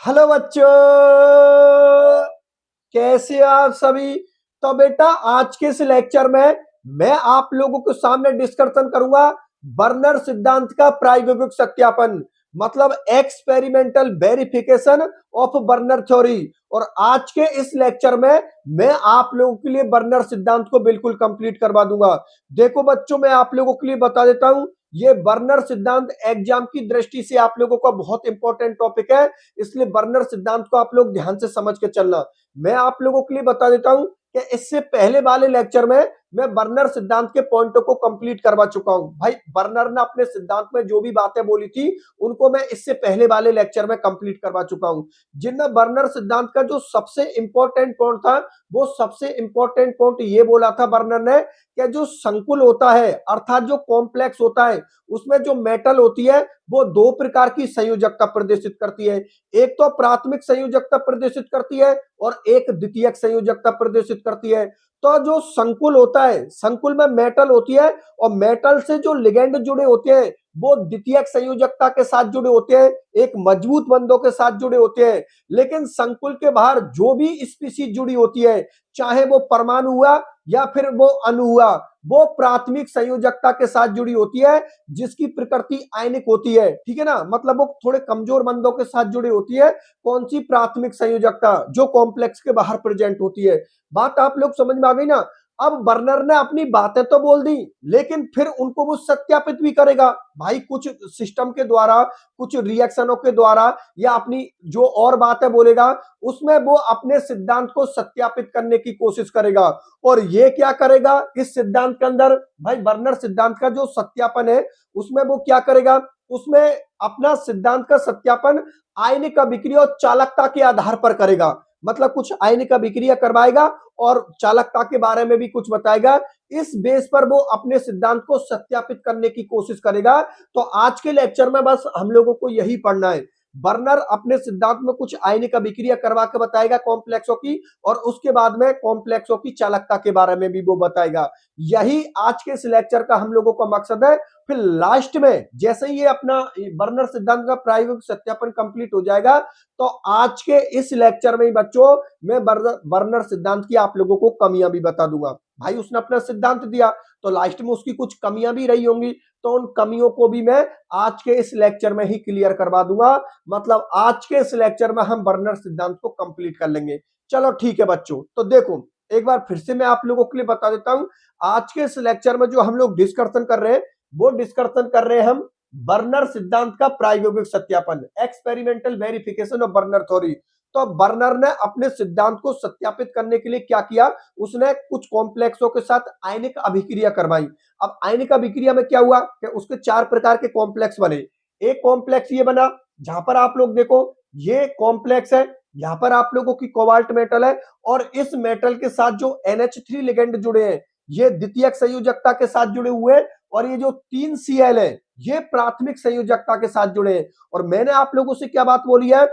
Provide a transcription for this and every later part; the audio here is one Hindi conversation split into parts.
हेलो बच्चों, कैसे हो आप सभी। तो बेटा आज के इस लेक्चर में मैं आप लोगों के सामने डिस्कशन करूंगा बर्नर सिद्धांत का प्रायोगिक सत्यापन, मतलब experimental verification of burner theory. और आज के इस लेक्चर में मैं आप लोगों के लिए बर्नर सिद्धांत को बिल्कुल कंप्लीट करवा दूंगा। देखो बच्चों, मैं आप लोगों के लिए बता देता हूं, ये बर्नर सिद्धांत एग्जाम की दृष्टि से आप लोगों का बहुत इंपॉर्टेंट टॉपिक है, इसलिए बर्नर सिद्धांत को आप लोग ध्यान से समझ के चलना। मैं आप लोगों के लिए बता देता हूं कि इससे पहले वाले लेक्चर में मैं बर्नर सिद्धांत के पॉइंटों को कंप्लीट करवा चुका हूं। भाई बर्नर ने अपने सिद्धांत में जो भी बातें बोली थी उनको मैं इससे पहले वाले लेक्चर में कंप्लीट करवा चुका हूं, जिनमें बर्नर सिद्धांत का जो सबसे इंपॉर्टेंट पॉइंट था, वो सबसे इंपॉर्टेंट पॉइंट ये बोला था बर्नर ने कि जो संकुल होता है अर्थात जो कॉम्प्लेक्स होता है उसमें जो मेटल होती है वो दो प्रकार की संयोजकता प्रदर्शित करती है। एक तो प्राथमिक संयोजकता प्रदर्शित करती है और एक द्वितीयक संयोजकता प्रदर्शित करती है। तो जो संकुल होता है, संकुल में मेटल होती है और मेटल से जो लिगेंड जुड़े होते हैं वो द्वितीयक संयोजकता के साथ जुड़े होते हैं, एक मजबूत बंधों के साथ जुड़े होते हैं। लेकिन संकुल के बाहर जो भी स्पीशीज जुड़ी होती है, चाहे वो परमाणु हुआ या फिर वो अणु हुआ, वो प्राथमिक संयोजकता के साथ जुड़ी होती है, जिसकी प्रकृति आयनिक होती है। ठीक है ना, मतलब वो थोड़े कमजोर बंधों के साथ जुड़ी होती है। कौन सी? प्राथमिक संयोजकता, जो कॉम्प्लेक्स के बाहर प्रेजेंट होती है। बात आप लोग समझ में आ गई ना। अब बर्नर ने अपनी बातें तो बोल दी, लेकिन फिर उनको वो सत्यापित भी करेगा। भाई कुछ सिस्टम के द्वारा, कुछ रिएक्शनों के द्वारा या अपनी जो और बातें बोलेगा उसमें वो अपने सिद्धांत को सत्यापित करने की कोशिश करेगा। और ये क्या करेगा इस सिद्धांत के अंदर? भाई बर्नर सिद्धांत का जो सत्यापन है उसमें वो क्या करेगा, उसमें अपना सिद्धांत का सत्यापन आयनिक अभिक्रिया और चालकता के आधार पर करेगा। मतलब कुछ आयनिक अभिक्रिया करवाएगा और चालकता के बारे में भी कुछ बताएगा। इस बेस पर वो अपने सिद्धांत को सत्यापित करने की कोशिश करेगा। तो आज के लेक्चर में बस हम लोगों को यही पढ़ना है। बर्नर अपने सिद्धांत में कुछ आयनिक अभिक्रिया करवा के बताएगा कॉम्प्लेक्सों की, और उसके बाद में कॉम्प्लेक्सों की चालकता के बारे में भी वो बताएगा। यही आज के इस लेक्चर का हम लोगों का मकसद है। फिर लास्ट में जैसे ही ये अपना बर्नर सिद्धांत का प्रायोगिक सत्यापन कंप्लीट हो जाएगा, तो आज के इस लेक्चर में ही बच्चों मैं बर्नर सिद्धांत की आप लोगों को कमियां भी बता दूंगा। भाई उसने अपना सिद्धांत दिया तो लास्ट में उसकी कुछ कमियां भी रही होंगी, तो उन कमियों को भी मैं आज के इस लेक्चर में ही क्लियर करवा दूंगा। मतलब आज के इस लेक्चर में हम बर्नर सिद्धांत को कंप्लीट कर लेंगे। चलो ठीक है बच्चों, तो देखो एक बार फिर से मैं आप लोगों के लिए बता देता हूं। आज के इस लेक्चर में जो हम लोग डिस्कशन कर रहे हैं वो डिस्कशन कर रहे हैं हम बर्नर सिद्धांत का प्रायोगिक सत्यापन, experimental verification of burner theory. तो बर्नर ने अपने सिद्धांत को सत्यापित करने के लिए क्या किया, उसने कुछ कॉम्प्लेक्सों के साथ आयनिक अभिक्रिया करवाई। अब आयनिक अभिक्रिया में क्या हुआ कि उसके चार प्रकार के कॉम्प्लेक्स बने। एक कॉम्प्लेक्स ये बना जहां पर आप लोग देखो ये कॉम्प्लेक्स है, यहां पर आप लोगों की कोबाल्ट मेटल है और इस मेटल के साथ जो NH3 लिगेंड जुड़े हैं ये द्वितीयक संयोजकता के साथ जुड़े हुए हैं, और ये जो 3Cl है ये प्राथमिक संयोजकता के साथ जुड़े हैं। और मैंने आप लोगों से क्या बात बोली है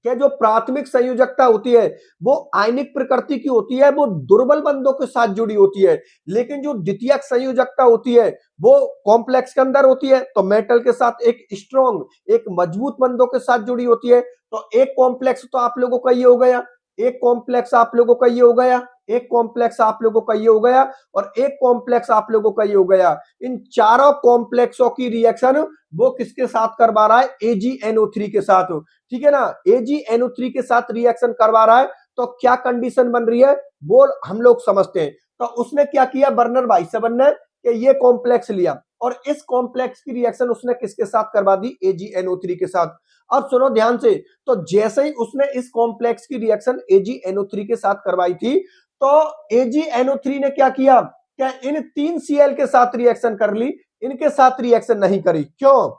कि जो प्राथमिक संयोजकता होती है वो आयनिक प्रकृति की होती है, वो दुर्बल बंधों के साथ जुड़ी होती है। लेकिन जो द्वितीयक संयोजकता होती है वो कॉम्प्लेक्स के अंदर होती है, तो मेटल के साथ एक स्ट्रॉन्ग, एक मजबूत बंधों के साथ जुड़ी होती है। तो एक कॉम्प्लेक्स तो आप लोगों का ये हो गया, एक कॉम्प्लेक्स आप लोगों का ये हो गया, एक कॉम्प्लेक्स आप लोगों का ये हो गया, और एक कॉम्प्लेक्स आप लोगों का ये हो गया। इन चारों कॉम्प्लेक्सों की रिएक्शन वो किसके साथ करवा रहा है? AgNO3 के साथ। ठीक है ना, AgNO3 के साथ रिएक्शन करवा रहा है। तो क्या कंडीशन बन रही है वो हम लोग समझते हैं। तो उसने क्या किया, बर्नर भाई साहब ने कि ये कॉम्प्लेक्स लिया और इस कॉम्प्लेक्स की रिएक्शन उसने किसके साथ करवा दी? AgNO3 के साथ। अब सुनो ध्यान से, तो जैसे ही उसने इस कॉम्प्लेक्स की रिएक्शन AgNO3 के साथ करवाई थी, तो AgNO3 ने क्या किया, क्या इन 3Cl के साथ रिएक्शन कर ली, इनके साथ रिएक्शन नहीं करी। क्यों?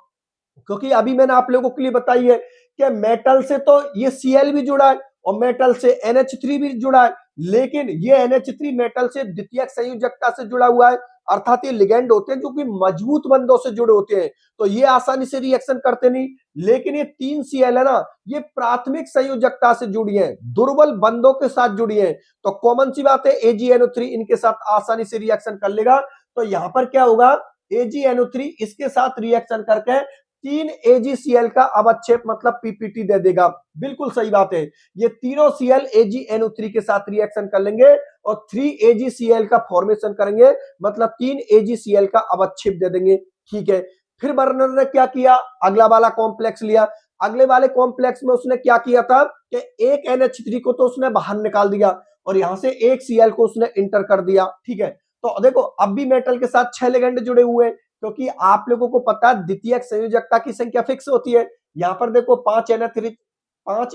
क्योंकि अभी मैंने आप लोगों के लिए बताई है कि मेटल से तो ये Cl भी जुड़ा है और मेटल से NH3 भी जुड़ा है, लेकिन ये NH3 मेटल से द्वितीयक संयोजकता से जुड़ा हुआ है, अर्थात ये लिगेंड होते हैं जो कि मजबूत बंधों से जुड़े होते हैं, तो ये आसानी से रिएक्शन करते नहीं। लेकिन ये 3Cl है ना, ये प्राथमिक संयोजकता से जुड़ी है, दुर्बल बंधों के साथ जुड़ी है। तो कॉमन सी बात है AgNO3 इनके साथ आसानी से रिएक्शन कर लेगा। तो यहां पर क्या होगा, AgNO3 इसके साथ रिएक्शन करके 3 AgCl का अवच्छेद मतलब पीपीटी दे देगा। बिल्कुल सही बात है। ये तीनों Cl AgNO3 के साथ रिएक्शन कर लेंगे और 3 AgCl का फॉर्मेशन करेंगे, मतलब 3 AgCl का अवच्छेद दे देंगे। ठीक है, फिर बर्नर ने क्या किया, अगला वाला कॉम्प्लेक्स लिया। अगले वाले कॉम्प्लेक्स में उसने क्या किया था कि एक NH3 को तो उसने बाहर निकाल दिया और यहां से एक Cl को उसने इंटर कर दिया। ठीक है, तो देखो अब भी मेटल के साथ 6 लिगेंड जुड़े हुए हैं, क्योंकि आप लोगों को पता है द्वितीयक संयोजकता की संख्या फिक्स होती है। यहाँ पर देखो 5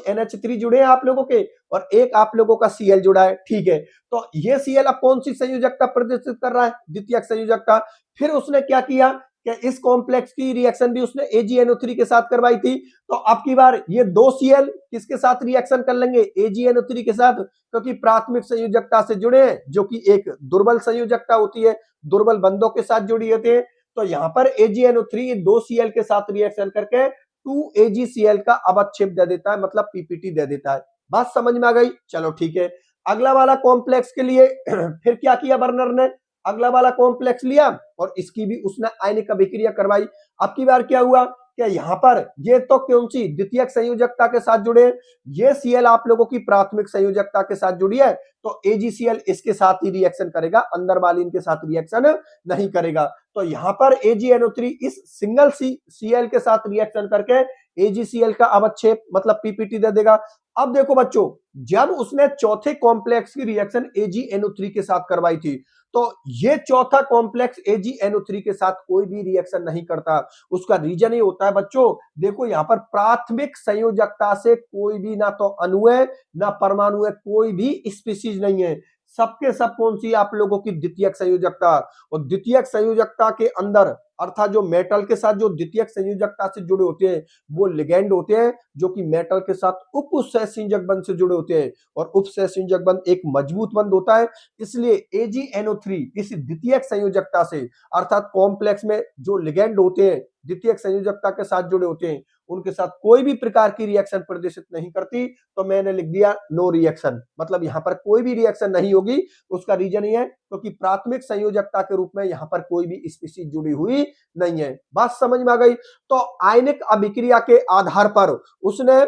NH3 जुड़े हैं आप लोगों के और एक आप लोगों का Cl जुड़ा है। ठीक है, तो ये Cl अब कौन सी संयोजकता प्रदर्शित कर रहा है, द्वितीयक संयोजकता। फिर उसने क्या किया कि इस कॉम्प्लेक्स की रिएक्शन भी उसने AgNO3 के साथ करवाई थी। तो अब की बार ये दो Cl किसके साथ रिएक्शन कर लेंगे, AgNO3 के साथ, क्योंकि प्राथमिक संयोजकता से जुड़े हैं, जो कि एक दुर्बल संयोजकता होती है, दुर्बल बंधों के साथ जुड़ी होती है। तो यहाँ पर AgNO3 दो Cl के साथ रिएक्शन करके 2 AgCl का अवच्छेद दे देता है, मतलब पीपीटी दे देता है। बात समझ में आ गई, चलो ठीक है। अगला वाला कॉम्प्लेक्स के लिए फिर क्या किया बर्नर ने, अगला वाला कॉम्प्लेक्स लिया और इसकी भी उसने आयनिक अभिक्रिया करवाई। अब की बार क्या हुआ कि यहाँ पर ये तो कौन सी द्वितीयक संयोजकता के साथ जुड़े, ये Cl आप लोगों की प्राथमिक संयोजकता के साथ जुड़ी है, तो AgCl इसके साथ ही रिएक्शन करेगा, अंदर वाली इनके साथ रिएक्शन नहीं करेगा। तो यहाँ पर AgNO3 इस सिंगल Cl के साथ रिएक्शन करके AgCl का अवच्छेद मतलब पीपीटी दे देगा। अब देखो बच्चों, जब उसने चौथे कॉम्प्लेक्स की रिएक्शन AgNO3 के साथ करवाई थी, तो ये चौथा कॉम्प्लेक्स AgNO3 के साथ कोई भी रिएक्शन नहीं करता। उसका रीजन ये होता है बच्चों, देखो यहाँ पर प्राथमिक संयोजकता से कोई भी ना तो अणु है ना परमाणु है, कोई भी स्पीशीज नहीं है। सबके सब कौन सी आप लोगों की द्वितीयक संयोजकता, और द्वितीयक संयोजकता के अंदर अर्थात जो मेटल के साथ जो द्वितीयक संयोजकता से जुड़े होते हैं वो लिगेंड होते हैं, जो कि मेटल के साथ उप सहसंयोजक बंध से जुड़े होते हैं, और उप सहसंयोजक बंध एक मजबूत बंध होता है। इसलिए AgNO3 इस द्वितीयक संयोजकता से अर्थात कॉम्प्लेक्स में जो लिगेंड होते हैं द्वितीयक संयोजकता के साथ जुड़े होते हैं, उनके साथ कोई भी प्रकार की रिएक्शन प्रदर्शित नहीं करती। तो मैंने लिख दिया नो रिएक्शन, मतलब यहाँ पर कोई भी रिएक्शन नहीं होगी। उसका रीजन ये है क्योंकि प्राथमिक संयोजकता के रूप में यहाँ पर कोई भी स्पीशीज जुड़ी हुई नहीं है। बात समझ में आ गई। तो आयनिक अभिक्रिया के आधार पर उसने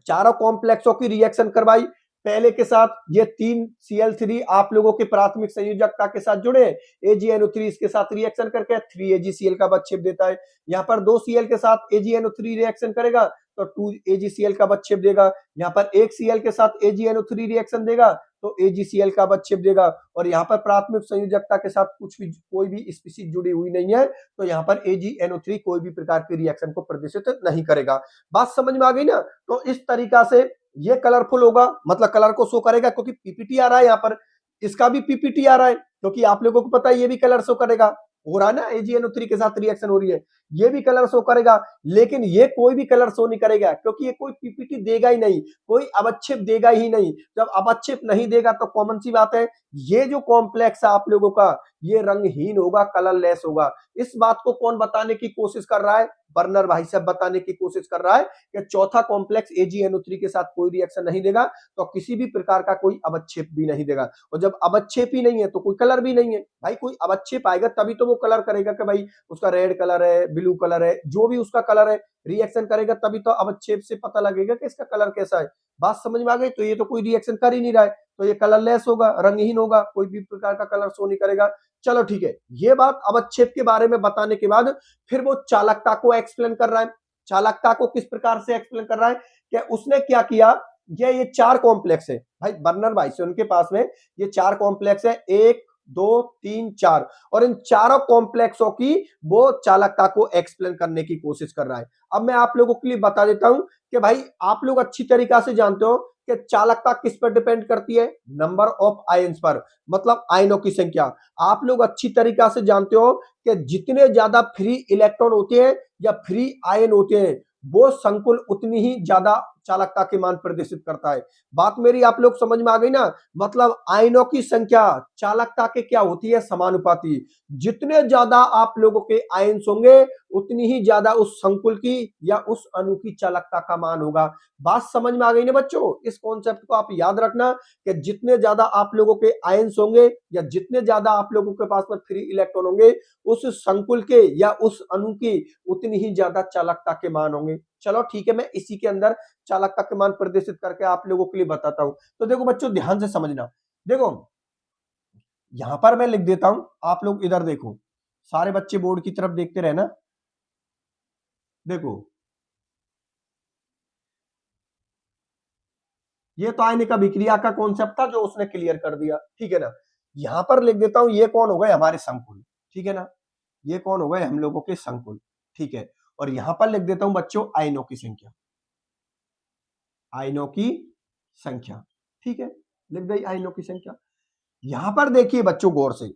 चारों कॉम्प्लेक्सों की रिएक्शन करवाई। पहले के साथ ये 3 Cl3 आप लोगों के प्राथमिक संयोजकता के साथ जुड़े, AgNO3 इसके साथ रिएक्शन करके 3 AgCl का अवच्छेद देता है। यहाँ पर 2 Cl के साथ AgNO3 रिएक्शन करेगा तो 2 AgCl का अवच्छेद देगा। यहाँ पर एक Cl के साथ AgNO3 रिएक्शन देगा तो AgCl का अवच्छेद देगा। और यहाँ पर प्राथमिक संयोजकता के साथ कोई भी स्पीशीज जुड़ी हुई नहीं है, तो यहाँ पर AgNO3 कोई भी प्रकार की रिएक्शन को प्रदर्शित नहीं करेगा। बात समझ में आ गई ना। तो इस तरीका से ये कलरफुल होगा, मतलब कलर को शो करेगा, क्योंकि पीपीटी आ रहा है यहाँ पर, इसका भी पीपीटी आ रहा है, क्योंकि आप लोगों को पता है ये भी कलर शो करेगा। हो रहा है ना, AgNO3 के साथ रिएक्शन हो रही है, ये भी कलर शो करेगा। लेकिन ये कोई भी कलर शो नहीं करेगा, क्योंकि ये कोई पीपीटी देगा ही नहीं, कोई अवच्छेद देगा ही नहीं। जब अवच्छेद नहीं देगा तो कॉमन सी बात है, ये जो कॉम्प्लेक्स है आप लोगों का ये रंगहीन होगा, कलरलेस होगा। इस बात को कौन बताने की कोशिश कर रहा है, बर्नर भाई साहब बताने की कोशिश कर रहा है कि चौथा कॉम्प्लेक्स AgNO3 के साथ कोई रिएक्शन नहीं देगा, तो किसी भी प्रकार का कोई अवच्छेद भी नहीं देगा। और जब अवच्छेद ही नहीं है तो कोई कलर भी नहीं है। भाई कोई अवच्छेद आएगा तभी तो वो कलर करेगा कि भाई उसका रेड कलर है, ब्लू कलर है, जो भी उसका कलर है, रिएक्शन करेगा तभी तो अवच्छेद से पता लगेगा कि इसका कलर कैसा है। बात समझ में आ गई। तो ये तो कोई रिएक्शन कर ही नहीं रहा है, तो ये कलरलेस होगा, रंगहीन होगा, कोई भी प्रकार का कलर शो नहीं करेगा। चलो ठीक है, ये बात अवच्छेद के बारे में बताने के बाद फिर वो चालकता को एक्सप्लेन कर रहा है। चालकता को किस प्रकार से एक्सप्लेन कर रहा है कि उसने क्या किया, ये 4 कॉम्प्लेक्स है भाई, बर्नर भाई से उनके पास में ये 4 कॉम्प्लेक्स है, 1 2 3 4, और इन चारों कॉम्प्लेक्सों की वो चालकता को एक्सप्लेन करने की कोशिश कर रहा है। अब मैं आप लोगों के लिए बता देता हूं कि भाई आप लोग अच्छी तरीका से जानते हो कि चालकता किस पर डिपेंड करती है, नंबर ऑफ आयंस पर, मतलब आयनों की संख्या। आप लोग अच्छी तरीका से जानते हो कि जितने ज्यादा फ्री इलेक्ट्रॉन होते हैं या फ्री आयन होते हैं वो संकुल उतनी ही ज्यादा चालकता के मान प्रदर्शित करता है। बात मेरी आप लोग समझ में आ गई ना। मतलब आयनों की संख्या चालकता के क्या होती है, समानुपाती। जितने ज्यादा आप लोगों के आयन्स होंगे उतनी ही ज्यादा उस संकुल की या उस अणु की चालकता का मान होगा। बात समझ में आ गई ना बच्चों। इस कॉन्सेप्ट को आप याद रखना कि जितने ज्यादा आप लोगों के आयन्स होंगे या जितने ज्यादा आप लोगों के पास में फ्री इलेक्ट्रॉन होंगे उस संकुल के या उस अणु की उतनी ही ज्यादा चालकता के मान होंगे। चलो ठीक है, मैं इसी के अंदर चालकता के मान प्रदर्शित करके आप लोगों के लिए बताता हूं। तो देखो बच्चों ध्यान से समझना। देखो यहां पर मैं लिख देता हूं, आप लोग इधर देखो, सारे बच्चे बोर्ड की तरफ देखते रहना। देखो ये तो आयनिक अभिक्रिया का कॉन्सेप्ट था जो उसने क्लियर कर दिया, ठीक है ना। यहां पर लिख देता हूं ये कौन हो गए, हमारे संकुल, ठीक है ना। ये कौन हो गए, हम लोगों के संकुल, ठीक है। और यहां पर लिख देता हूं बच्चों आयनों की संख्या, आयनों की संख्या, ठीक है। लिख गई आयनों की संख्या। यहां पर देखिए बच्चों गौर से,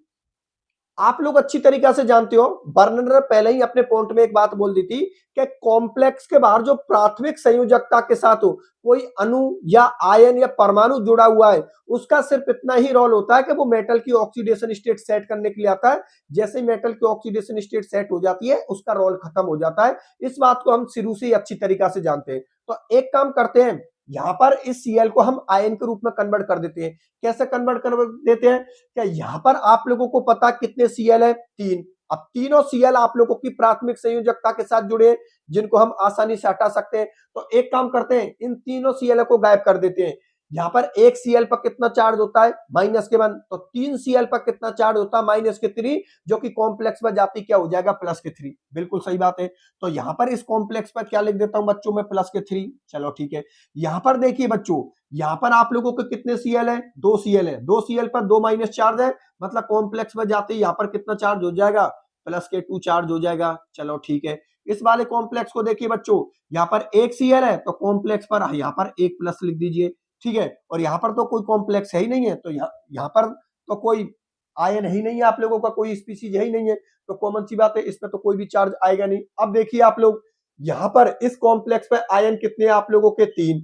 आप लोग अच्छी तरीके से जानते हो बर्नर ने पहले ही अपने पॉइंट में एक बात बोल दी थी कि कॉम्प्लेक्स के बाहर जो प्राथमिक संयोजकता के साथ हो कोई अणु या आयन या परमाणु जुड़ा हुआ है उसका सिर्फ इतना ही रोल होता है कि वो मेटल की ऑक्सीडेशन स्टेट सेट करने के लिए आता है। जैसे मेटल की ऑक्सीडेशन स्टेट सेट हो जाती है उसका रोल खत्म हो जाता है। इस बात को हम शुरू से ही अच्छी तरीके से जानते हैं। तो एक काम करते हैं, यहां पर इस Cl को हम आयन के रूप में कन्वर्ट कर देते हैं। कैसे कन्वर्ट कर देते हैं, क्या यहां पर आप लोगों को पता कितने Cl है, 3। अब तीनों Cl आप लोगों की प्राथमिक संयोजकता के साथ जुड़े हैं जिनको हम आसानी से हटा सकते हैं। तो एक काम करते हैं, इन तीनों Cl को गायब कर देते हैं। यहां पर एक Cl पर कितना चार्ज होता है, -1, तो 3 Cl पर कितना चार्ज होता है, -3, जो कि कॉम्प्लेक्स में जाती क्या हो जाएगा, +3। बिल्कुल सही बात है। तो यहां पर इस कॉम्प्लेक्स पर क्या लिख देता हूं बच्चों में, +3। चलो ठीक है। यहां पर देखिए बच्चों, यहां पर आप लोगों के कितने Cl है, 2 Cl है। 2 Cl पर 2 माइनस चार्ज है, मतलब कॉम्प्लेक्स में जाते ही यहां पर कितना चार्ज हो जाएगा, +2 चार्ज हो जाएगा। चलो ठीक है। इस वाले कॉम्प्लेक्स को देखिए बच्चों, यहां पर एक Cl है तो कॉम्प्लेक्स पर यहां पर एक प्लस लिख दीजिए, ठीक है। और यहां पर तो कोई कॉम्प्लेक्स है ही नहीं है, तो यहां पर तो कोई आयन ही नहीं है, आप लोगों का कोई स्पीसीज है ही नहीं है, तो कॉमन सी बात है इसमें तो कोई भी चार्ज आएगा नहीं। अब देखिए आप लोग, यहां पर इस कॉम्प्लेक्स पे आयन कितने हैं आप लोगों के, 3।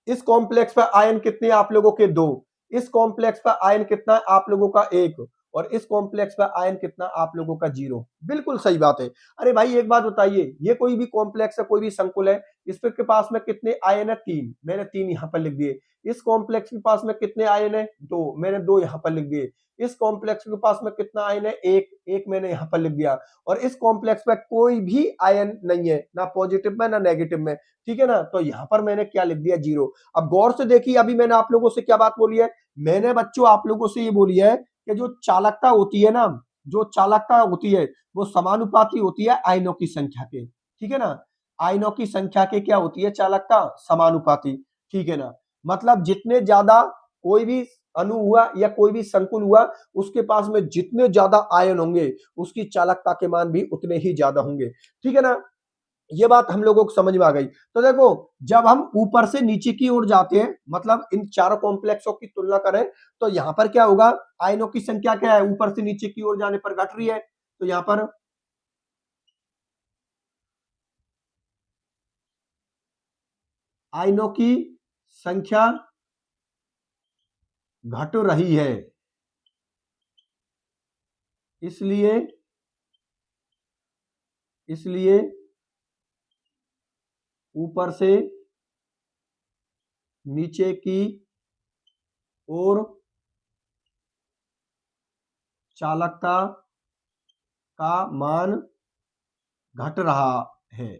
इस कॉम्प्लेक्स पर आयन कितने आप लोगों के, 2। इस कॉम्प्लेक्स पर आयन कितना आप लोगों का, 1। और इस कॉम्प्लेक्स पर आयन कितना आप लोगों का, 0। बिल्कुल सही बात है। अरे भाई एक बात बताइए, ये कोई भी कॉम्प्लेक्स है, कोई भी संकुल है, इस के पास में कितने आयन है, 3। मैंने 3 यहां पर लिख दिए। इस कॉम्प्लेक्स के पास में कितने आयन है, 2। मैंने 2 यहां पर लिख दिए। इस कॉम्प्लेक्स के पास में कितना आयन है, 1 मैंने यहां पर लिख दिया। और इस कॉम्प्लेक्स में कोई भी आयन नहीं है, ना पॉजिटिव में ना नेगेटिव में, ठीक है ना। तो यहां पर मैंने क्या लिख दिया, 0। अब गौर से देखिए, अभी मैंने आप लोगों से क्या बात बोली है, मैंने बच्चों आप लोगों से ये बोली है कि जो चालकता होती है ना, जो चालकता होती है वो समानुपाती होती है आयनों की संख्या के, ठीक है ना। आयनों की संख्या के क्या होती है, चालकता समानुपाती, ठीक है ना। मतलब जितने ज्यादा कोई भी अणु हुआ या कोई भी संकुल हुआ उसके पास में जितने ज्यादा आयन होंगे उसकी चालकता के मान भी उतने ही ज्यादा होंगे, ठीक है ना। ये बात हम लोगों को समझ में आ गई। तो देखो जब हम ऊपर से नीचे की ओर जाते हैं, मतलब इन चारों कॉम्प्लेक्सों की तुलना करें, तो यहां पर क्या होगा, आयनों की संख्या क्या है, ऊपर से नीचे की ओर जाने पर घट रही है, तो यहां पर आयनों की संख्या घट रही है। इसलिए इसलिए ऊपर से नीचे की ओर चालकता का मान घट रहा है।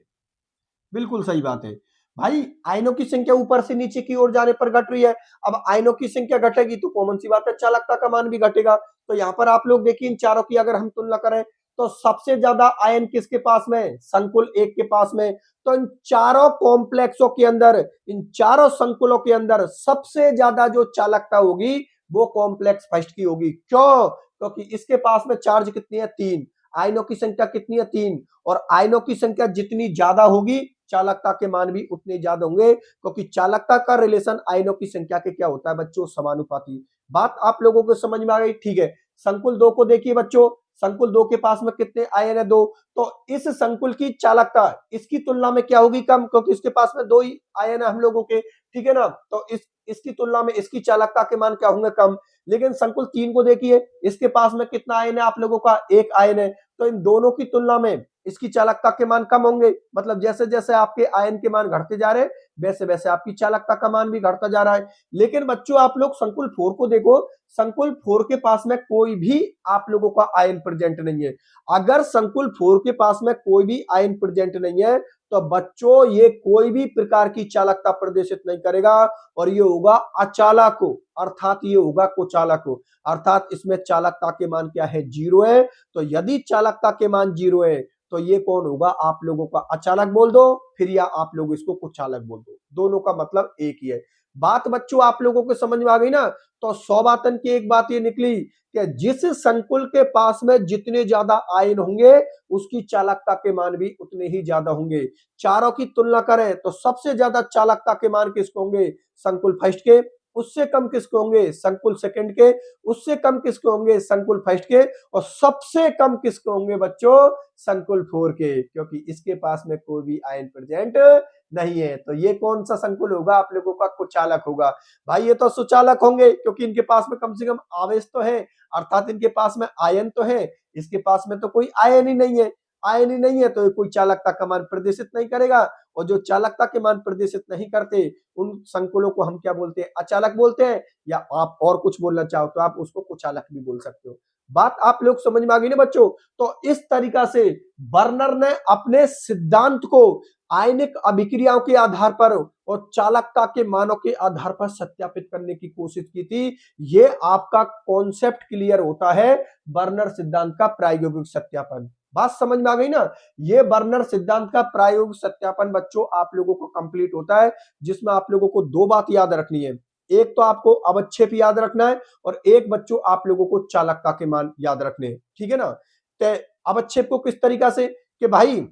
बिल्कुल सही बात है भाई। आयनों की संख्या ऊपर से नीचे की ओर जाने पर घट रही है। अब आयनों की संख्या घटेगी तो कॉमन सी बात है चालकता का मान भी घटेगा। तो यहां पर आप लोग देखिए, इन चारों की अगर हम तुलना करें तो सबसे ज्यादा आयन किसके पास में, संकुल 1 के पास में। तो इन चारों कॉम्प्लेक्सों के अंदर, इन चारों संकुलों के अंदर सबसे ज्यादा जो चालकता होगी वो कॉम्प्लेक्स फर्स्ट की होगी। क्यों, क्योंकि इसके पास में चार्ज कितनी है, 3। आयनों की संख्या कितनी है, 3। और आयनों की संख्या जितनी ज्यादा होगी चालकता के मान भी उतने ज्यादा होंगे, क्योंकि चालकता का रिलेशन आयनों की संख्या के क्या होता है बच्चों, समानुपाती। बात आप लोगों को समझ में आ गई, ठीक है। संकुल 2 को देखिए बच्चों, संकुल 2 के पास में कितने आयन है? 2। तो इस संकुल की चालकता इसकी तुलना में क्या होगी? कम, क्योंकि इसके पास में 2 ही आयन है हम लोगों के, ठीक है ना? तो इसकी तुलना में इसकी चालकता के मान क्या होंगे? कम। लेकिन संकुल 3 को देखिए, इसके पास में कितना आयन है आप लोगों का? 1 आयन है। तो इन दोनों की तुलना में इसकी चालकता के मान कम होंगे। मतलब जैसे-जैसे आपके आयन के मान घटते जा रहे हैं, वैसे-वैसे आपकी चालकता का मान भी घटता जा रहा है। लेकिन बच्चों आप लोग संकुल 4 को देखो, संकुल 4 के पास में कोई भी आप लोगों का आयन प्रेजेंट नहीं है। अगर संकुल 4 के पास में कोई भी आयन प्रेजेंट नहीं है, तो बच्चों ये कोई भी प्रकार की चालकता प्रदर्शित नहीं करेगा और ये होगा अचालक, अर्थात ये होगा कुचालक। अर्थात इसमें चालकता के मान क्या है? 0 है। तो यदि चालकता के मान 0 है तो ये कौन होगा? आप लोगों का अचालक बोल दो, फिर या आप लोग इसको कुचालक बोल दो, दोनों का मतलब एक ही है। बात बच्चों आप लोगों को समझ में आ गई ना? तो 100 बातन की एक बात ये निकली कि जिस संकुल के पास में जितने ज्यादा आयन होंगे उसकी चालकता के मान भी उतने ही ज्यादा होंगे। चारों की तुलना करें तो सबसे ज्यादा चालकता के मान किसके होंगे? संकुल फर्स्ट के। उससे कम किसके होंगे? संकुल सेकंड के। उससे कम किसके होंगे? संकुल फर्स्ट के। और सबसे कम किसके होंगे बच्चों? संकुल 4 के, क्योंकि इसके पास में कोई भी आयन प्रेजेंट नहीं है। तो ये कौन सा संकुल होगा? आप लोगों का कुचालक होगा। भाई ये तो सुचालक होंगे क्योंकि इनके पास में कम से कम आवेश तो है, अर्थात इनके पास में आयन तो है। इसके पास में तो कोई आयन ही नहीं है। आयन ही नहीं है तो ये कोई चालकता का मान प्रदर्शित नहीं करेगा, और जो चालकता के मान प्रदर्शित नहीं करते उन संकुलों को हम क्या बोलते हैं? अचालक बोलते हैं। या आप और कुछ बोलना चाहो तो आप उसको कुचालक भी बोल सकते हो। बात आप लोग समझ में आ गई ना बच्चों? तो इस तरीका से बर्नर ने अपने सिद्धांत को आयनिक अभिक्रियाओं के आधार पर और चालकता के मानों के आधार पर सत्यापित करने की कोशिश की थी। ये आपका कॉन्सेप्ट क्लियर होता है बर्नर सिद्धांत का प्रायोगिक सत्यापन। बात समझ में आ गई ना? ये बर्नर सिद्धांत का प्रायोगिक सत्यापन बच्चों आप लोगों को कंप्लीट होता है, जिसमें आप लोगों को 2 बात याद रखनी है। एक तो आपको अवक्षेप याद रखना है और एक बच्चों आप लोगों को चालकता के मान याद रखने हैं, ठीक है ना? तो अवक्षेप को किस तरीका से कि भाई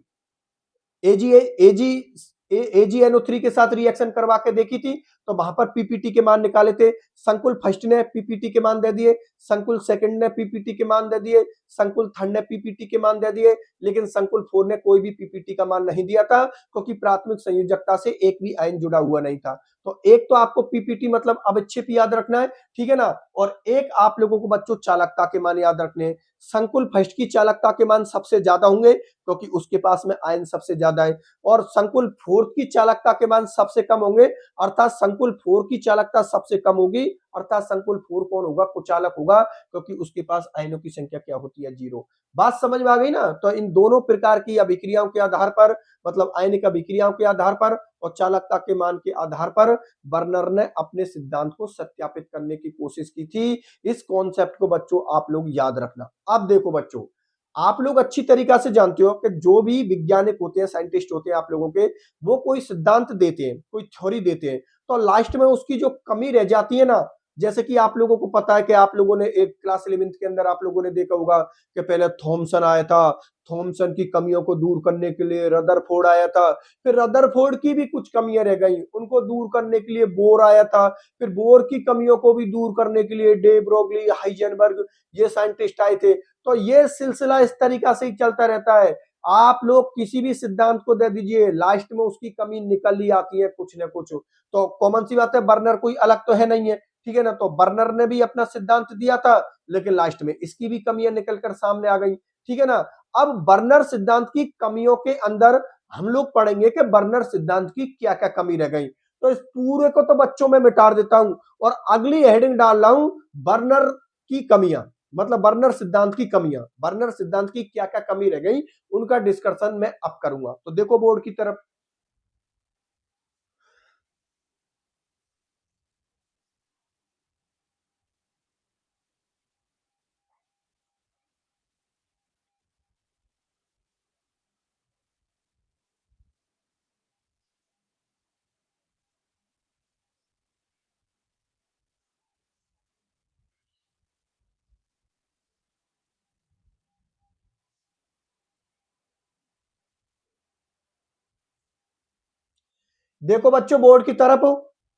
एजीएनओ3 के साथ रिएक्शन करवा के देखी थी, तो वहां पर पीपीटी के मान निकाले थे। संकुल फर्स्ट ने पीपीटी के मान दे दिए, संकुल सेकंड ने पीपीटी के मान दे दिए, संकुल थर्ड ने पीपीटी के मान दे दिए, लेकिन संकुल 4 ने कोई भी पीपीटी का मान नहीं दिया था क्योंकि प्राथमिक संयोजकता से एक भी आयन जुड़ा हुआ नहीं था। तो एक तो आपको पीपीटी मतलब अवक्षेप याद रखना है, ठीक है ना? और एक आप लोगों को बच्चों चालकता के मान याद रखने हैं। संकुल फर्स्ट की चालकता के मान सबसे ज्यादा होंगे क्योंकि उसके पास में आयन सबसे ज्यादा है, और संकुल 4 की चालकता के मान सबसे कम होंगे, अर्थात संकुल 4 की चालकता सबसे कम होगी, अर्थात संकुल 4 कौन होगा? कुचालक होगा, क्योंकि उसके पास आयनों की संख्या क्या होती है? 0। बात समझ में आ गई ना? तो इन दोनों प्रकार की अभिक्रियाओं के आधार पर, मतलब आयनिक अभिक्रियाओं के आधार पर और चालकता के मान के आधार पर बर्नर ने अपने सिद्धांत को सत्यापित करने की कोशिश की थी। इस कॉन्सेप्ट को बच्चों आप लोग याद रखना। अब देखो बच्चों, आप लोग अच्छी तरीका से जानते हो कि जो भी वैज्ञानिक होते हैं, साइंटिस्ट होते हैं आप लोगों के, वो कोई सिद्धांत देते हैं, कोई थ्योरी देते हैं, तो लास्ट में उसकी जो कमी रह जाती है ना, जैसे कि आप लोगों को पता है कि आप लोगों ने एक क्लास 11th के अंदर आप लोगों ने देखा होगा कि पहले थॉमसन आया था, थॉमसन की कमियों को दूर करने के लिए रदरफोर्ड आया था, फिर रदरफोर्ड की भी कुछ कमियां रह गई, उनको दूर करने के लिए बोर आया था, फिर बोर की कमियों को भी दूर करने के लिए डे ब्रोगली, हाइजेनबर्ग, ये साइंटिस्ट आए थे। तो ये सिलसिला इस तरीका से ही चलता रहता है। आप लोग किसी भी सिद्धांत को दे दीजिए, लास्ट में उसकी कमी निकल ही आती है कुछ ना कुछ। तो कॉमन सी बात है, बर्नर कोई अलग तो है नहीं है, ठीक है ना? तो बर्नर ने भी अपना सिद्धांत दिया था, लेकिन लास्ट में इसकी भी कमियां निकलकर सामने आ गई, ठीक है ना? अब बर्नर सिद्धांत की कमियों के अंदर हम लोग पढ़ेंगे कि बर्नर सिद्धांत की क्या क्या कमी रह गई। तो इस पूरे को तो बच्चों में मिटा देता हूं और अगली हेडिंग डाल रहा हूं, बर्नर की कमियां, मतलब बर्नर सिद्धांत की कमियां, बर्नर सिद्धांत की क्या क्या कमी रह गई उनका डिस्कशन मैं अब करूंगा। तो देखो बोर्ड की तरफ, देखो बच्चों बोर्ड की तरफ,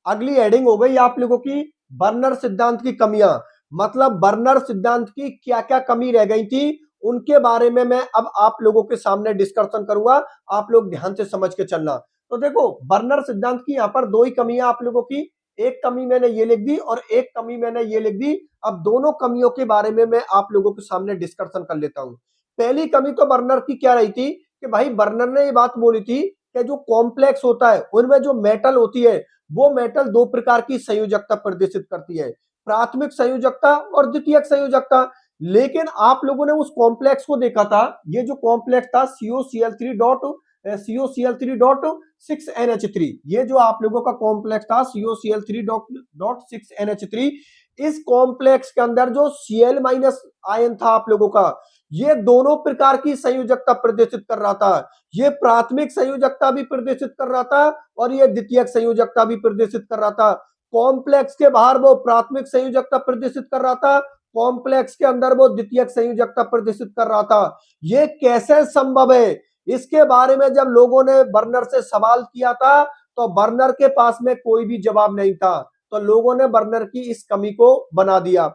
अगली हेडिंग हो गई आप लोगों की बर्नर सिद्धांत की कमियां, मतलब बर्नर सिद्धांत की क्या क्या कमी रह गई थी उनके बारे में मैं अब आप लोगों के सामने डिस्कशन करूंगा। आप लोग ध्यान से समझ के चलना। तो देखो, बर्नर सिद्धांत की यहाँ पर दो ही कमियां आप लोगों की, एक कमी मैंने ये लिख दी और एक कमी मैंने ये लिख दी। अब दोनों कमियों के बारे में मैं आप लोगों के सामने डिस्कशन कर लेता हूं। पहली कमी तो बर्नर की क्या रही थी कि भाई बर्नर ने ये बात बोली थी कि जो कॉम्प्लेक्स होता है उनमें जो मेटल होती है वो मेटल दो प्रकार की संयोजकता प्रदर्शित करती है, प्राथमिक संयोजकता और द्वितीयक संयोजकता। लेकिन आप लोगों ने उस कॉम्प्लेक्स को देखा था, ये जो कॉम्प्लेक्स था COCl3.6NH3, ये जो आप लोगों का कॉम्प्लेक्स था COCl3.6NH3, इस कॉम्प्लेक्स के अंदर जो Cl माइनस आयन था आप लोगों का, ये दोनों प्रकार की संयोजकता प्रदर्शित कर रहा था। ये प्राथमिक संयोजकता भी प्रदर्शित कर रहा था और ये द्वितीयक संयोजकता भी प्रदर्शित कर रहा था। कॉम्प्लेक्स के बाहर वो प्राथमिक संयोजकता प्रदर्शित कर रहा था, कॉम्प्लेक्स के अंदर वो द्वितीयक संयोजकता प्रदर्शित कर रहा था। ये कैसे संभव है, इसके बारे में जब लोगों ने बर्नर से सवाल किया था तो बर्नर के पास में कोई भी जवाब नहीं था। तो लोगों ने बर्नर की इस कमी को बना दिया।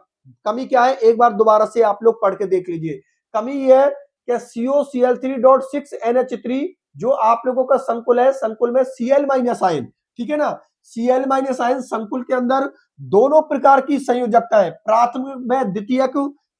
कमी क्या है, एक बार दोबारा से आप लोग पढ़ के देख लीजिए। कमी यह है कि COCl3.6NH3 जो आप लोगों का संकुल है, संकुल में Cl माइनस आयन, ठीक है ना, Cl माइनस आयन संकुल के अंदर दोनों प्रकार की संयोजकता है, प्राथमिक में द्वितीयक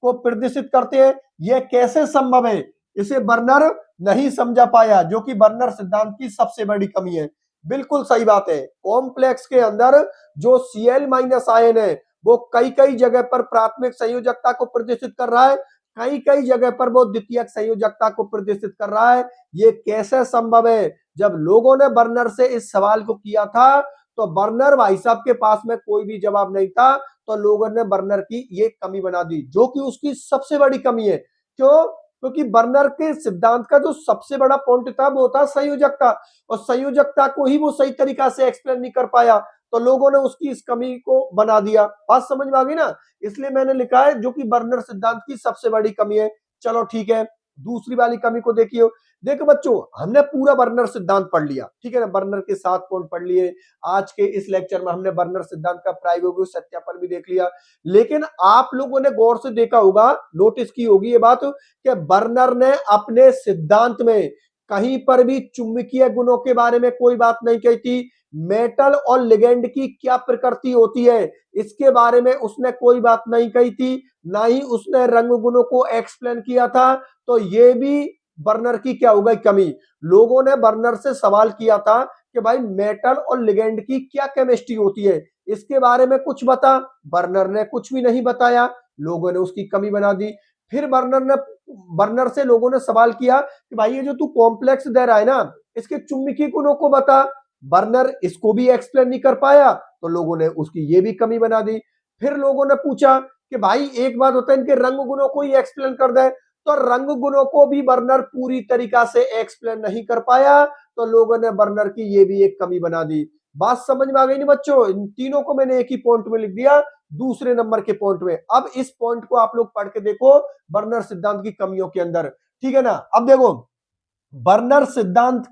को प्रदर्शित करते हैं। यह कैसे संभव है, इसे बर्नर नहीं समझा पाया, जो कि बर्नर सिद्धांत की सबसे बड़ी कमी है। बिल्कुल सही बात है, कॉम्प्लेक्स के अंदर जो Cl माइनस आयन है वो कई कई जगह पर प्राथमिक संयोजकता को प्रदर्शित कर रहा है, कई कई जगह पर वो द्वितीयक संयोजकता को प्रदर्शित कर रहा है। ये कैसे संभव है, जब लोगों ने बर्नर से इस सवाल को किया था तो बर्नर भाई साहब के पास में कोई भी जवाब नहीं था, तो लोगों ने बर्नर की ये कमी बना दी, जो कि उसकी सबसे बड़ी कमी है। क्यों, क्योंकि बर्नर के सिद्धांत का जो सबसे बड़ा पॉइंट था वो था संयोजकता, और संयोजकता को ही वो सही तरीका से एक्सप्लेन नहीं कर पाया, तो लोगों ने उसकी इस कमी को बना दिया। बात समझ में आ गई ना, इसलिए मैंने लिखा है जो कि बर्नर सिद्धांत की सबसे बड़ी कमी है। चलो ठीक है, दूसरी वाली कमी को देखिए। देखो बच्चों, हमने पूरा बर्नर सिद्धांत पढ़ लिया, ठीक है ना, बर्नर के 7 पॉइंट पढ़ लिए। आज के इस लेक्चर में हमने बर्नर सिद्धांत का प्रायोगिक सत्यापन भी देख लिया। लेकिन आप लोगों ने गौर से देखा होगा, नोटिस की होगी ये बात कि बर्नर ने अपने सिद्धांत में कहीं पर भी चुंबकीय गुणों के बारे में कोई बात नहीं कही थी। मेटल और लिगेंड की क्या प्रकृति होती है इसके बारे में उसने कोई बात नहीं कही थी, ना ही उसने रंग गुणों को एक्सप्लेन किया था। तो ये भी बर्नर की क्या हो गई कमी। लोगों ने बर्नर से सवाल किया था कि भाई मेटल और लिगेंड की क्या केमिस्ट्री होती है, इसके बारे में कुछ बता। बर्नर ने कुछ भी नहीं बताया, लोगों ने उसकी कमी बना दी। फिर बर्नर से लोगों ने सवाल किया कि भाई ये जो तू कॉम्प्लेक्स दे रहा है ना, इसके चुंबकीय गुणों को बता। बर्नर इसको भी एक्सप्लेन नहीं कर पाया, तो लोगों ने उसकी ये भी कमी बना दी। फिर लोगों ने पूछा कि भाई एक बात होता है इनके रंग गुणों को ही एक्सप्लेन कर दे, तो रंग गुणों को भी बर्नर पूरी तरीका से एक्सप्लेन नहीं कर पाया, तो लोगों ने बर्नर की ये भी एक कमी बना दी। बात समझ में आ गई नहीं बच्चों, इन तीनों को मैंने एक ही पॉइंट में लिख दिया, दूसरे नंबर के पॉइंट में। अब इस पॉइंट को आप लोग पढ़ के देखो बर्नर सिद्धांत की कमियों के अंदर, ठीक है ना। अब देखो, बर्नर सिद्धांत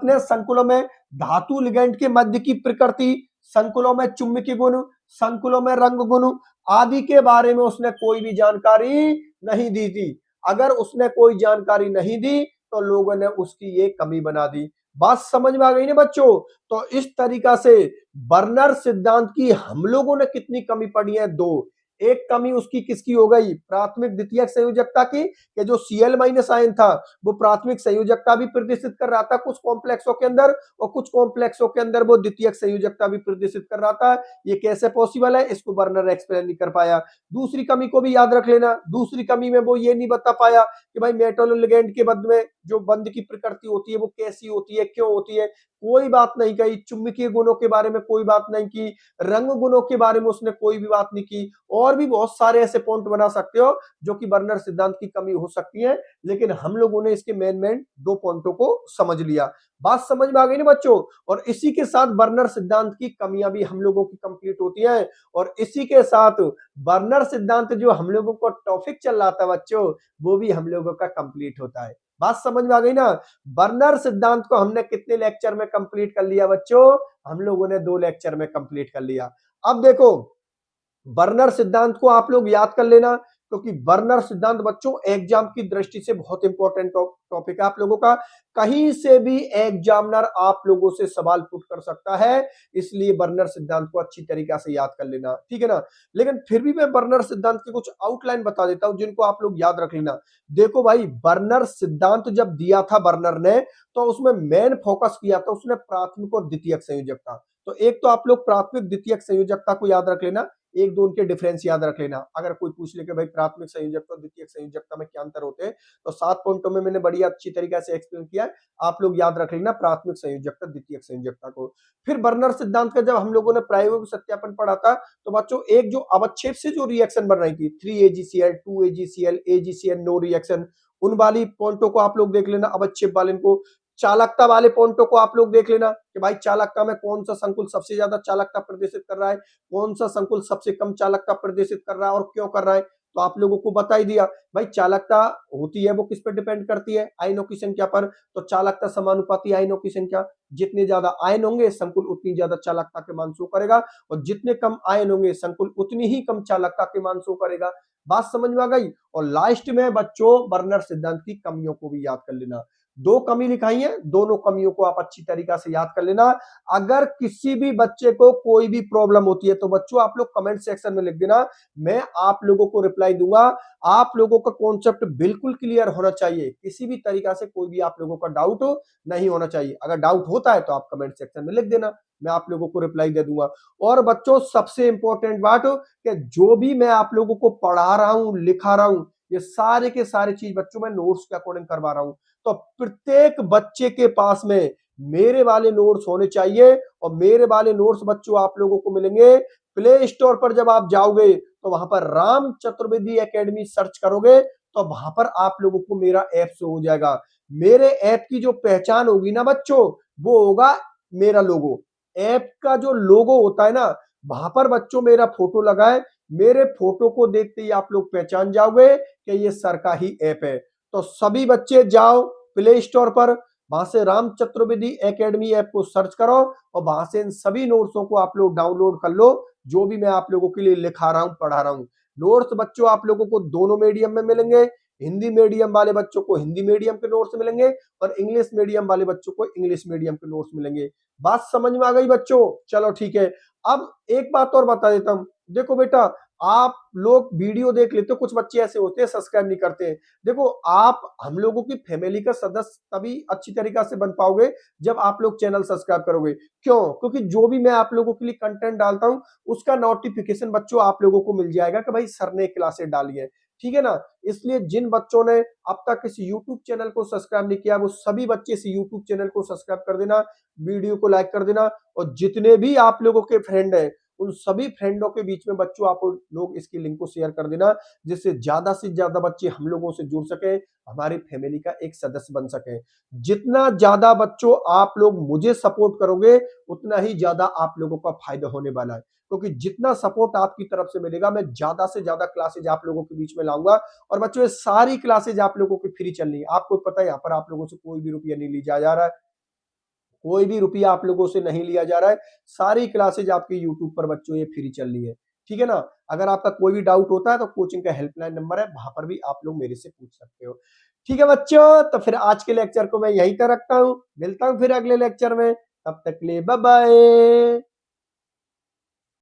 ने संकुलों में धातु लिगेंड के मध्य की प्रकृति, संकुलों में चुंबकीय गुण, संकुलों में रंग गुण आदि के बारे में उसने कोई भी जानकारी नहीं दी थी। अगर उसने कोई जानकारी नहीं दी तो लोगों ने उसकी ये कमी बना दी। बात समझ में आ गई ना बच्चों। तो इस तरीका से बर्नर सिद्धांत की हम लोगों ने कितनी कमी पड़ी है, दो। एक कमी उसकी किसकी हो गई, प्राथमिक द्वितीयक संयोजकता की, कि जो Cl माइनस आयन था वो प्राथमिक संयोजकता भी प्रदर्शित कर रहा था कुछ कॉम्प्लेक्सों के अंदर, और कुछ कॉम्प्लेक्सों के अंदर वो द्वितीयक संयोजकता भी प्रदर्शित कर रहा था। ये कैसे पॉसिबल है, इसको बर्नर एक्सप्लेन नहीं कर पाया। दूसरी कमी को भी याद रख लेना, दूसरी कमी में वो ये नहीं बता पाया कि भाई मेटल और लिगेंड के बंध में जो बंध की प्रकृति होती है वो कैसी होती है, क्यों होती है, कोई बात नहीं कही। चुंबकीय गुणों के बारे में कोई बात नहीं की, रंग गुणों के बारे में उसने कोई भी बात नहीं की। और भी बहुत सारे ऐसे पॉइंट बना सकते हो जो कि बर्नर सिद्धांत की कमी हो सकती है, लेकिन हम लोगों ने इसके मेन दो पॉइंटों को समझ लिया। बात समझ में आ गई ना बच्चों। और इसी के साथ बर्नर सिद्धांत की कमियां भी हम लोगों की कंप्लीट होती हैं, और इसी के साथ बर्नर सिद्धांत जो हम लोगों को टॉपिक चल रहा था बच्चों, वो भी हम लोगों का कंप्लीट होता है। बात समझ में आ गई ना। बर्नर सिद्धांत को हमने कितने लेक्चर में कंप्लीट कर लिया बच्चों, हम लोगों ने 2 लेक्चर में कंप्लीट कर लिया। अब देखो, बर्नर सिद्धांत को आप लोग याद कर लेना, क्योंकि बर्नर सिद्धांत बच्चों एग्जाम की दृष्टि से बहुत इंपॉर्टेंट टॉपिक है आप लोगों का। कहीं से भी एग्जामिनर आप लोगों से सवाल पुट कर सकता है, इसलिए बर्नर सिद्धांत को अच्छी तरीके से याद कर लेना, ठीक है ना। लेकिन फिर भी मैं बर्नर सिद्धांत की कुछ आउटलाइन बता देता हूं जिनको आप लोग याद रख लेना। देखो भाई, बर्नर सिद्धांत जब दिया था बर्नर ने, तो उसमें मेन फोकस किया था उसने प्राथमिक और द्वितीयक संयोजकता। तो एक तो आप लोग प्राथमिक द्वितीयक संयोजकता को याद रख लेना, एक दो उनके डिफरेंस याद रख लेना। अगर कोई पूछ ले कि भाई प्राथमिक संयोजकता और द्वितीयक संयोजकता में क्या अंतर होते हैं, तो 7 पॉइंटों में मैंने बड़ी अच्छी तरीके से एक्सप्लेन किया है। आप लोग याद रख लेना प्राथमिक संयोजकता द्वितीयक संयोजकता को। फिर बर्नर सिद्धांत का जब हम लोगों ने प्रायोगिक सत्यापन पढ़ा था, तो बच्चों एक जो अवच्छेद से जो रिएक्शन बन रही थी 3AgCl 2AgCl AgCl no reaction, उन वाली पॉइंटों को आप लोग देख लेना, अवच्छेद वाले को। चालकता वाले पॉइंटों को आप लोग देख लेना कि भाई चालकता में कौन सा संकुल सबसे ज्यादा चालकता प्रदर्शित कर रहा है, कौन सा संकुल सबसे कम चालकता प्रदर्शित कर रहा है और क्यों कर रहा है। तो आप लोगों को बता ही दिया भाई, चालकता होती है वो किस पर डिपेंड करती है, आयनों की संख्या पर। तो चालकता समानुपाती आयनों की संख्या, जितने ज्यादा आयन होंगे संकुल उतनी ज्यादा चालकता के मान शो करेगा, और जितने कम आयन होंगे संकुल उतनी ही कम चालकता के मान शो करेगा। बात समझ में आ गई। और लास्ट में बच्चों बर्नर सिद्धांत की कमियों को भी याद कर लेना। दो कमी लिखाई है, दोनों कमियों को आप अच्छी तरीके से याद कर लेना। अगर किसी भी बच्चे को कोई भी प्रॉब्लम होती है तो बच्चों आप लोग कमेंट सेक्शन में लिख देना, मैं आप लोगों को रिप्लाई दूंगा। आप लोगों का कॉन्सेप्ट बिल्कुल क्लियर होना चाहिए, किसी भी तरीका से कोई भी आप लोगों का डाउट नहीं होना चाहिए। अगर डाउट होता है तो आप कमेंट सेक्शन में लिख देना, मैं आप लोगों को रिप्लाई दे दूंगा। और बच्चों सबसे इंपॉर्टेंट बात कि जो भी मैं आप लोगों को पढ़ा रहा हूं लिखा रहा हूं, ये सारे के सारे चीज बच्चों मैं नोट्स के अकॉर्डिंग करवा रहा हूं। तो प्रत्येक बच्चे के पास में मेरे वाले नोट्स होने चाहिए, और मेरे वाले नोट्स बच्चों आप लोगों को मिलेंगे प्ले स्टोर पर। जब आप जाओगे तो वहां पर राम चतुर्वेदी एकेडमी सर्च करोगे तो वहां पर आप लोगों को मेरा ऐप शो हो जाएगा। मेरे ऐप की जो पहचान होगी ना बच्चों, वो होगा मेरा लोगो। ऐप का जो लोगो होता है ना, वहां पर बच्चों मेरा फोटो लगा है। मेरे फोटो को देखते ही आप लोग पहचान जाओगे कि ये सर का ही ऐप है। तो सभी बच्चे जाओ प्ले स्टोर पर, वहां से राम चतुर्वेदी एकेडमी ऐप को सर्च करो, और वहां से इन सभी नोट्सों को आप लोग डाउनलोड कर लो, जो भी मैं आप लोगों के लिए लिखा रहा हूं पढ़ा रहा हूं। नोट्स बच्चों आप लोगों को दोनों मीडियम में मिलेंगे। हिंदी मीडियम वाले बच्चों को हिंदी मीडियम के नोट्स मिलेंगे, और इंग्लिश मीडियम वाले बच्चों को इंग्लिश मीडियम के नोट्स मिलेंगे। बात समझ में आ गई बच्चों? चलो ठीक है। अब एक बात और बता देता हूं, देखो बेटा, आप लोग वीडियो देख लेते हो, कुछ बच्चे ऐसे होते हैं सब्सक्राइब नहीं करते हैं। देखो, आप हम लोगों की फैमिली का सदस्य तभी अच्छी तरीका से बन पाओगे जब आप लोग चैनल सब्सक्राइब करोगे। क्यों? क्योंकि जो भी मैं आप लोगों के लिए कंटेंट डालता हूं उसका नोटिफिकेशन बच्चों आप लोगों को मिल जाएगा कि भाई सर ने क्लासेस डाली है, ठीक है ना। इसलिए जिन बच्चों ने अब तक इस यूट्यूब चैनल को सब्सक्राइब नहीं किया, वो सभी बच्चे इस यूट्यूब चैनल को सब्सक्राइब कर देना, वीडियो को लाइक कर देना, और जितने भी आप लोगों के फ्रेंड हैं उन सभी फ्रेंडों के बीच में बच्चों आप लोग इसकी लिंक को शेयर कर देना, जिससे ज्यादा से ज्यादा बच्चे हम लोगों से जुड़ सके, हमारी फैमिली का एक सदस्य बन सके। जितना ज्यादा बच्चों आप लोग मुझे सपोर्ट करोगे, उतना ही ज्यादा आप लोगों का फायदा होने वाला है, क्योंकि जितना सपोर्ट आपकी तरफ से मिलेगा मैं ज्यादा से ज्यादा क्लासेज आप लोगों के बीच में लाऊंगा। और बच्चों ये सारी क्लासेज आप लोगों की फ्री चल रही है, आपको पता है यहाँ पर आप लोगों से कोई भी रुपया नहीं लिया जा रहा है, कोई भी रुपया आप लोगों से नहीं लिया जा रहा है। सारी क्लासेज आपकी यूट्यूब पर बच्चों ये फ्री चल रही है, ठीक है ना। अगर आपका कोई भी डाउट होता है तो कोचिंग का हेल्पलाइन नंबर है, वहां पर भी आप लोग मेरे से पूछ सकते हो। ठीक है बच्चों, तो फिर आज के लेक्चर को मैं यहीं कर रखता हूं, मिलता हूं फिर अगले लेक्चर में, तब तक के लिए बाय बाय।